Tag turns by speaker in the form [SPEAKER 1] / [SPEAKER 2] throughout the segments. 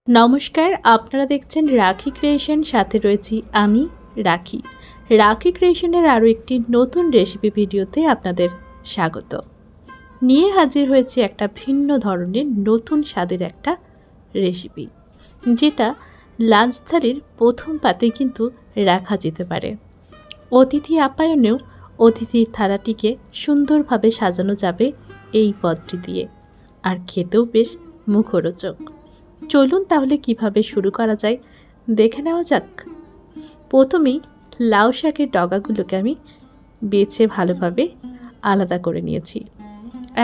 [SPEAKER 1] নমস্কার, আপনারা দেখছেন রাখি ক্রিয়েশন, সাথে রয়েছি আমি রাখি। রাখি ক্রিয়েশনের আরও একটি নতুন রেসিপি ভিডিওতে আপনাদের স্বাগত। নিয়ে হাজির হয়েছি একটা ভিন্ন ধরনের নতুন স্বাদের একটা রেসিপি, যেটা লাঞ্চ থালির প্রথম পাতে কিন্তু রাখা যেতে পারে। অতিথি আপ্যায়নেও অতিথির থালাটিকে সুন্দরভাবে সাজানো যাবে এই পদটি দিয়ে, আর খেতেও বেশ মুখরোচক। চলুন তাহলে কিভাবে শুরু করা যায় দেখে নেওয়া যাক। প্রথমেই লাউ শাকের ডগাগুলোকে আমি বেছে ভালোভাবে আলাদা করে নিয়েছি।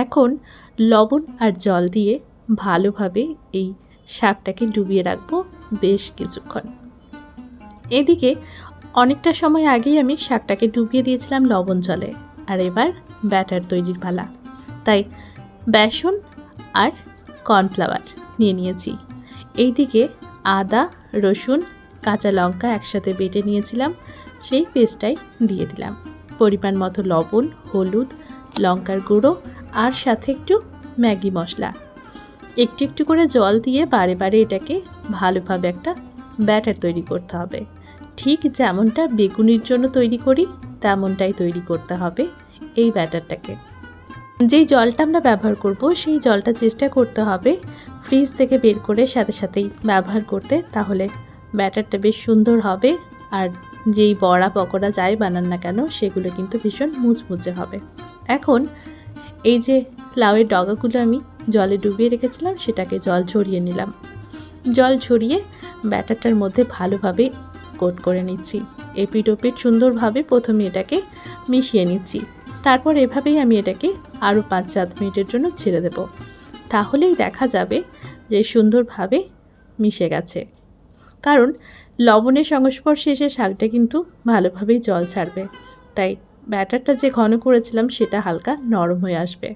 [SPEAKER 1] এখন লবণ আর জল দিয়ে ভালোভাবে এই শাকটাকে ডুবিয়ে রাখবো বেশ কিছুক্ষণ। এদিকে অনেকটা সময় আগেই আমি শাকটাকে ডুবিয়ে দিয়েছিলাম লবণ জলে, আর এবার ব্যাটার তৈরির পালা। তাই বেসন আর কর্নফ্লাওয়ার নিয়ে নিয়েছি। এইদিকে আদা, রসুন, কাঁচা লঙ্কা একসাথে বেটে নিয়েছিলাম, সেই পেস্টটাই দিয়ে দিলাম। পরিমাণ মতো লবণ, হলুদ, লঙ্কার গুঁড়ো আর সাথে একটু ম্যাগি মশলা। একটু একটু করে জল দিয়ে বারে বারে এটাকে ভালোভাবে একটা ব্যাটার তৈরি করতে হবে। ঠিক যেমনটা বেগুনির জন্য তৈরি করি তেমনটাই তৈরি করতে হবে এই ব্যাটারটাকে। যেই জলটা আমরা ব্যবহার করব সেই জলটা চেষ্টা করতে হবে ফ্রিজ থেকে বের করে সাথে সাথেই ব্যবহার করতে, তাহলে ব্যাটারটা বেশ সুন্দর হবে। আর যেই বড়া পকোড়া যাই বানান না কেন সেগুলো কিন্তু ভীষণ মুচমুচে হবে। এখন এই যে লাউয়ের ডগাগুলো আমি জলে ডুবিয়ে রেখেছিলাম সেটাকে জল ঝরিয়ে নিলাম। জল ঝরিয়ে ব্যাটারটার মধ্যে ভালোভাবে কোট করে নিচ্ছি। এপিট ওপিট সুন্দরভাবে প্রথমে এটাকে মিশিয়ে নিচ্ছি। তারপর এভাবেই আমি এটাকে আরও 5-7 মিনিটের জন্য ছেড়ে দেব। তাহলেই দেখা যাবে যে সুন্দরভাবে মিশে গেছে। কারণ লবণের সংস্পর্শে এসে শাকটা কিন্তু ভালোভাবেই জল ছাড়বে, তাই ব্যাটারটা যে ঘন করেছিলাম সেটা হালকা নরম হয়ে আসবে।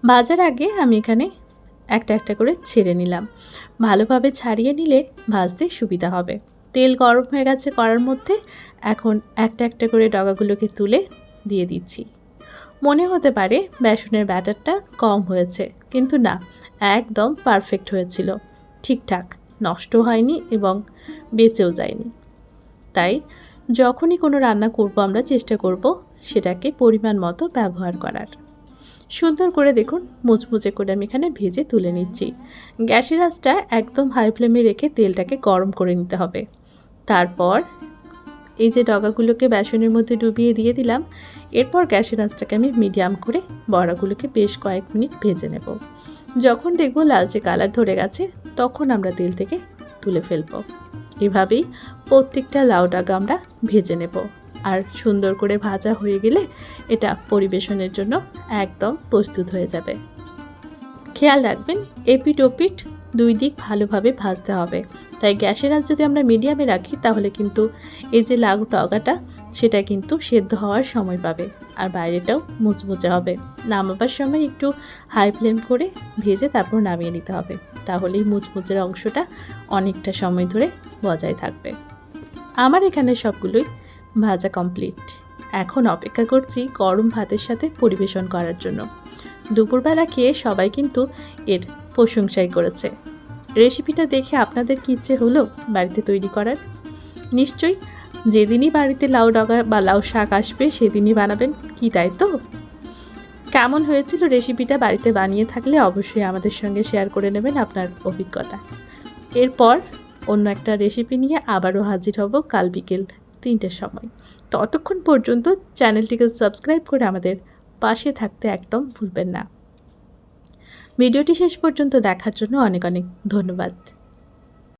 [SPEAKER 1] ভাজার আগে আমি এখানে একটা একটা করে ছেড়ে নিলাম। ভালোভাবে ছাড়িয়ে নিলে ভাজতে সুবিধা হবে। তেল গরম হয়ে গেছে কড়ার মধ্যে। এখন একটা একটা করে ডগাগুলোকে তুলে দিয়ে দিচ্ছি। মনে হতে পারে বেসনের ব্যাটারটা কম হয়েছে, কিন্তু না, একদম পারফেক্ট হয়েছিল, ঠিকঠাক, নষ্ট হয়নি এবং বেঁচেও যায়নি। তাই যখনই কোনো রান্না করব আমরা চেষ্টা করব সেটাকে পরিমাণ মতো ব্যবহার করার। সুন্দর করে দেখুন মুচমুচে করে আমি এখানে ভেজে তুলে নিচ্ছি। গ্যাসের আঁচটা একদম হাই ফ্লেমে রেখে তেলটাকে গরম করে নিতে হবে। তারপর এই যে ডগাগুলোকে বেসনের মধ্যে ডুবিয়ে দিয়ে দিলাম। এরপর গ্যাসের আঁচটাকে আমি মিডিয়াম করে বড়াগুলোকে বেশ কয়েক মিনিট ভেজে নেব। যখন দেখব লালচে কালার ধরে গেছে তখন আমরা তেল থেকে তুলে ফেলব। এভাবেই প্রত্যেকটা লাউ ডগা আমরা ভেজে নেব। আর সুন্দর করে ভাজা হয়ে গেলে এটা পরিবেশনের জন্য একদম প্রস্তুত হয়ে যাবে। খেয়াল রাখবেন এপিট ওপিট দুই দিক ভালোভাবে ভাজতে হবে। তাই গ্যাসের আঁচ যদি আমরা মিডিয়ামে রাখি তাহলে কিন্তু এই যে লাউ ডগাটা সেটা কিন্তু সেদ্ধ হওয়ার সময় পাবে, আর বাইরেটাও মুচমুচে হবে। নামাবার সময় একটু হাই ফ্লেম করে ভেজে তারপর নামিয়ে নিতে হবে, তাহলেই মুচমুচের অংশটা অনেকটা সময় ধরে বজায় থাকবে। আমার এখানে সবগুলোই ভাজা কমপ্লিট। এখন অপেক্ষা করছি গরম ভাতের সাথে পরিবেশন করার জন্য। দুপুরবেলা খেয়ে সবাই কিন্তু এর প্রশংসাই করেছে। রেসিপিটা দেখে আপনাদের কি ইচ্ছে হলো বাড়িতে তৈরি করার? নিশ্চয়ই যেদিনই বাড়িতে লাউ ডগা বা লাউ শাক আসবে সেদিনই বানাবেন, কি তাই তো? কেমন হয়েছিল রেসিপিটা বাড়িতে বানিয়ে থাকলে অবশ্যই আমাদের সঙ্গে শেয়ার করে নেবেন আপনার অভিজ্ঞতা। এরপর অন্য একটা রেসিপি নিয়ে আবারও হাজির হব কাল বিকেল 3টের সময়। ততক্ষণ পর্যন্ত চ্যানেলটিকে সাবস্ক্রাইব করে আমাদের পাশে থাকতে একদম ভুলবেন না। ভিডিওটি শেষ পর্যন্ত দেখার জন্য অনেক অনেক ধন্যবাদ।